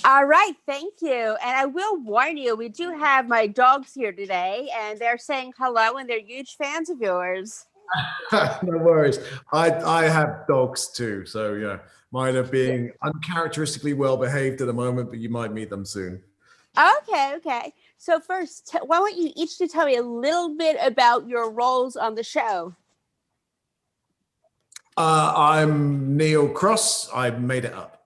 All right, thank you. And I will warn you, we do have my dogs here today, and they're saying hello, and they're huge fans of yours. No worries. I have dogs too, so yeah, mine are being uncharacteristically well behaved at the moment, but you might meet them soon. Okay, okay. So first, why don't you each to tell me a little bit about your roles on the show? I'm Neil Cross. I made it up.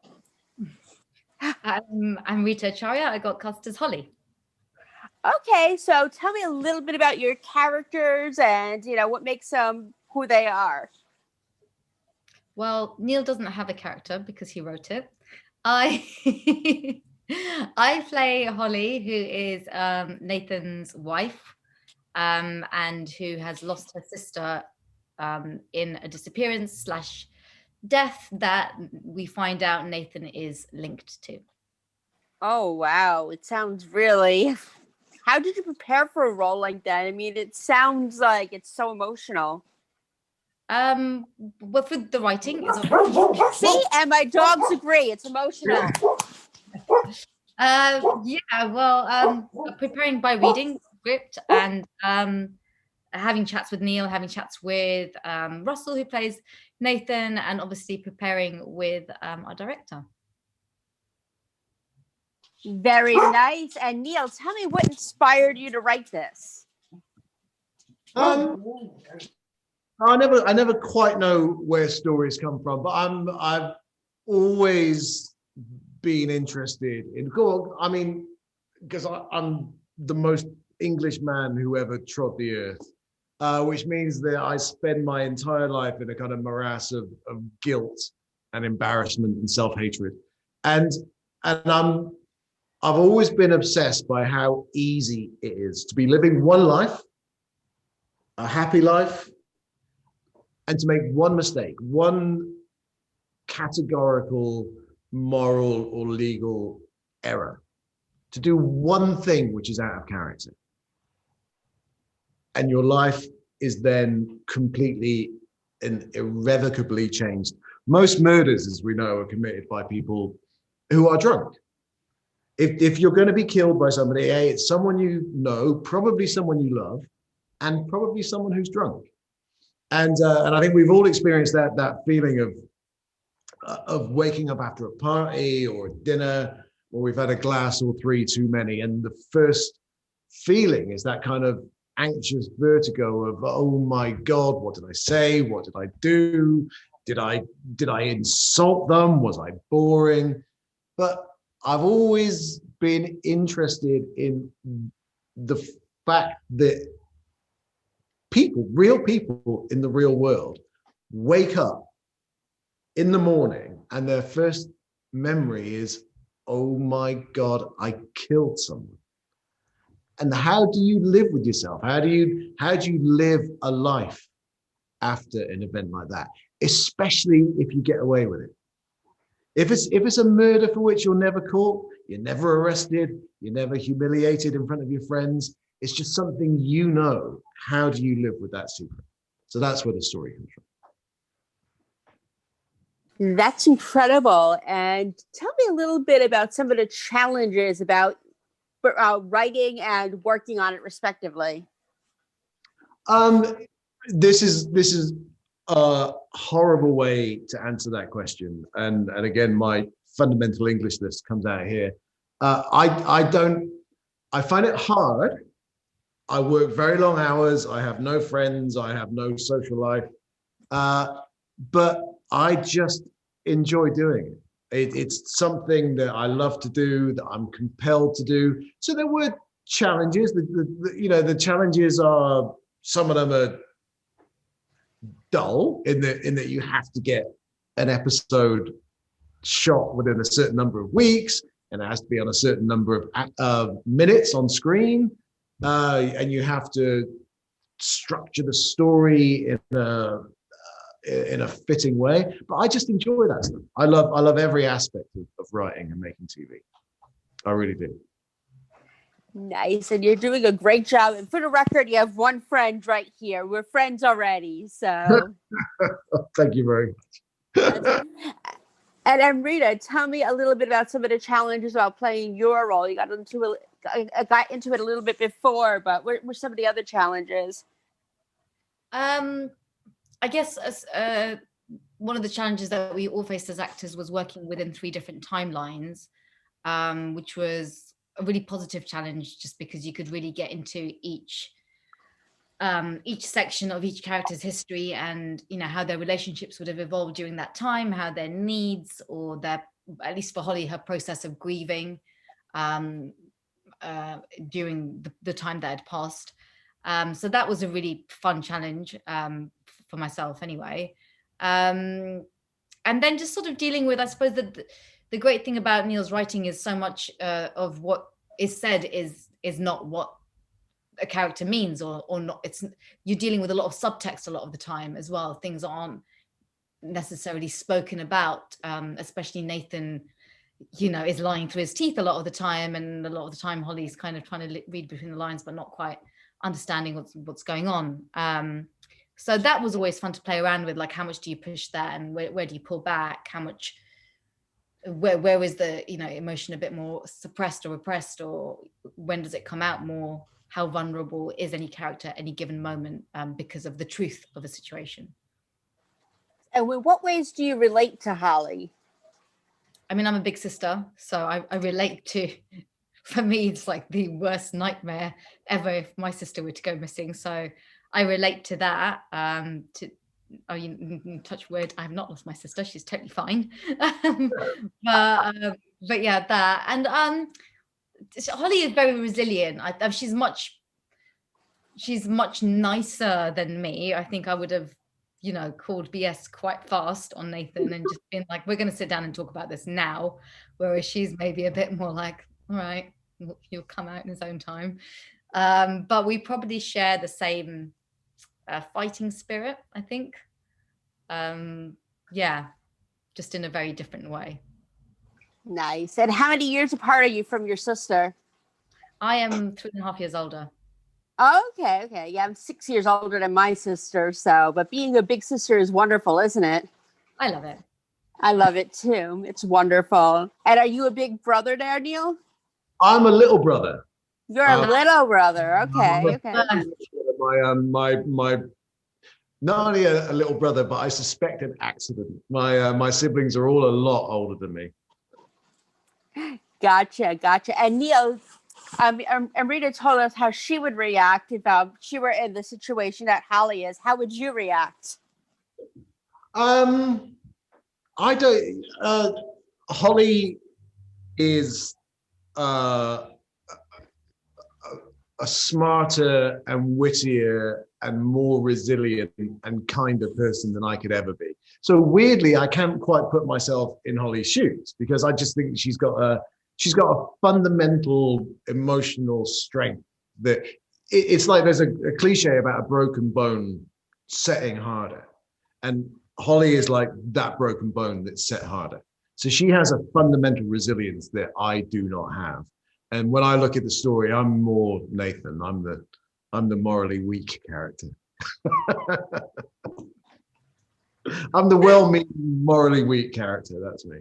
I'm Rita Acharya. I got cast as Holly. Okay, so tell me a little bit about your characters and what makes them who they are. Well, Neil doesn't have a character because he wrote it. I I play Holly, who is Nathan's wife, and who has lost her sister in a disappearance slash death that we find out Nathan is linked to. Oh, wow. It sounds really. How did you prepare for a role like that? I mean, it sounds like it's so emotional. Well, for the writing is See, and my dogs agree. It's emotional. yeah, well, preparing by reading script and having chats with Neil, having chats with Russell, who plays Nathan, and obviously preparing with our director. Very nice. And Neil, tell me what inspired you to write this. I never quite know where stories come from, but I've always been interested in. I mean, because I'm the most English man who ever trod the earth, which means that I spend my entire life in a kind of morass of guilt and embarrassment and self-hatred, and I've always been obsessed by how easy it is to be living one life, a happy life, and to make one mistake, one categorical, moral or legal error, to do one thing which is out of character. And your life is then completely and irrevocably changed. Most murders, as we know, are committed by people who are drunk. If you're going to be killed by somebody, it's someone you know, probably someone you love, and probably someone who's drunk. And I think we've all experienced that feeling of waking up after a party or a dinner, or we've had a glass or three too many, and the first feeling is that kind of anxious vertigo of, oh my God, what did I say? What did I do? Did I insult them? Was I boring? But I've always been interested in the fact that real people in the real world, wake up in the morning and their first memory is, oh my God, I killed someone. And how do you live with yourself? How do you live a life after an event like that? Especially if you get away with it. If it's a murder for which you're never caught, you're never arrested, you're never humiliated in front of your friends, it's just something you know. How do you live with that secret? So that's where the story comes from. That's incredible. And tell me a little bit about some of the challenges about writing and working on it, respectively. This is a horrible way to answer that question, and again, my fundamental Englishness comes out here. I find it hard. I work very long hours. I have no friends. I have no social life, but I just enjoy doing it. It's something that I love to do, that I'm compelled to do. So there were challenges. The challenges are, some of them are dull in that you have to get an episode shot within a certain number of weeks, and it has to be on a certain number of minutes on screen, and you have to structure the story in a fitting way. But I just enjoy that stuff. I love every aspect of writing and making TV. I really do. Nice. And you're doing a great job. And for the record, you have one friend right here. We're friends already. So thank you very much. And Amrita, tell me a little bit about some of the challenges about playing your role. You got into it a little bit before, but what were some of the other challenges? I guess one of the challenges that we all faced as actors was working within 3 different timelines, which was a really positive challenge, just because you could really get into each section of each character's history, and how their relationships would have evolved during that time, how their needs, or their, at least for Holly, her process of grieving during the time that had passed. So that was a really fun challenge for myself anyway. And then just sort of dealing with, I suppose, the great thing about Neil's writing is so much of what is said is not what a character means, or not. You're dealing with a lot of subtext a lot of the time as well. Things aren't necessarily spoken about, especially Nathan, is lying through his teeth a lot of the time, and a lot of the time Holly's kind of trying to read between the lines but not quite understanding what's going on. So that was always fun to play around with, like how much do you push that, and where do you pull back, how much, where is the emotion a bit more suppressed or repressed, or when does it come out more? How vulnerable is any character at any given moment because of the truth of a situation? And in what ways do you relate to Holly? I mean, I'm a big sister, so I relate to, for me, it's like the worst nightmare ever if my sister were to go missing. So I relate to that. Touch wood, I have not lost my sister. She's totally fine. But yeah, that. And Holly is very resilient. She's much nicer than me. I think I would have, called BS quite fast on Nathan and just been like, we're going to sit down and talk about this now. Whereas she's maybe a bit more like, all right, he'll come out in his own time. But we probably share the same fighting spirit, I think. Yeah, just in a very different way. Nice. And how many years apart are you from your sister? I am 3.5 years older. Okay. Yeah, I'm 6 years older than my sister. So, but being a big sister is wonderful, isn't it? I love it. I love it too. It's wonderful. And are you a big brother there, Neil? I'm a little brother. You're a little brother. Okay. My not only a little brother, but I suspect an accident. My siblings are all a lot older than me. Gotcha. And Neil, Amrita told us how she would react if she were in the situation that Holly is. How would you react? I don't. Holly is a smarter and wittier and more resilient and kinder person than I could ever be. So weirdly, I can't quite put myself in Holly's shoes, because I just think she's got a fundamental emotional strength that it's like there's a cliche about a broken bone setting harder, and Holly is like that broken bone that's set harder. So she has a fundamental resilience that I do not have. And when I look at the story, I'm more Nathan. I'm the morally weak character. I'm the well-meaning, morally weak character. That's me.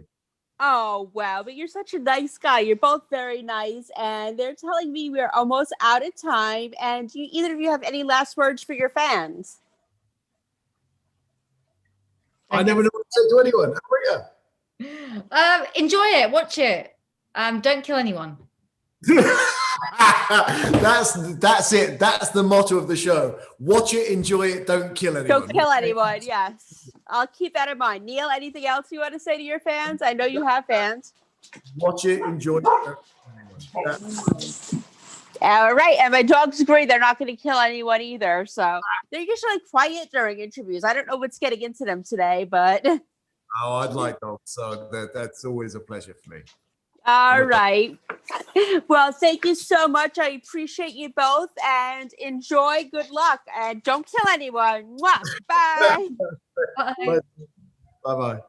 Oh, wow. But you're such a nice guy. You're both very nice. And they're telling me we're almost out of time. And do either of you have any last words for your fans? I never know what to say to anyone. Enjoy it. Watch it. Don't kill anyone. That's it. That's the motto of the show. Watch it, enjoy it, don't kill anyone. Don't kill anyone. Yes, I'll keep that in mind. Neil, anything else you want to say to your fans? I know you have fans. Watch it, enjoy it. Don't kill anyone. All right, and my dogs agree they're not going to kill anyone either. So they're usually quiet during interviews. I don't know what's getting into them today, but oh, I'd like dogs, so that's always a pleasure for me. All right. Well, thank you so much. I appreciate you both, and enjoy. Good luck, and don't kill anyone. Mwah. Bye. Bye. Bye-bye.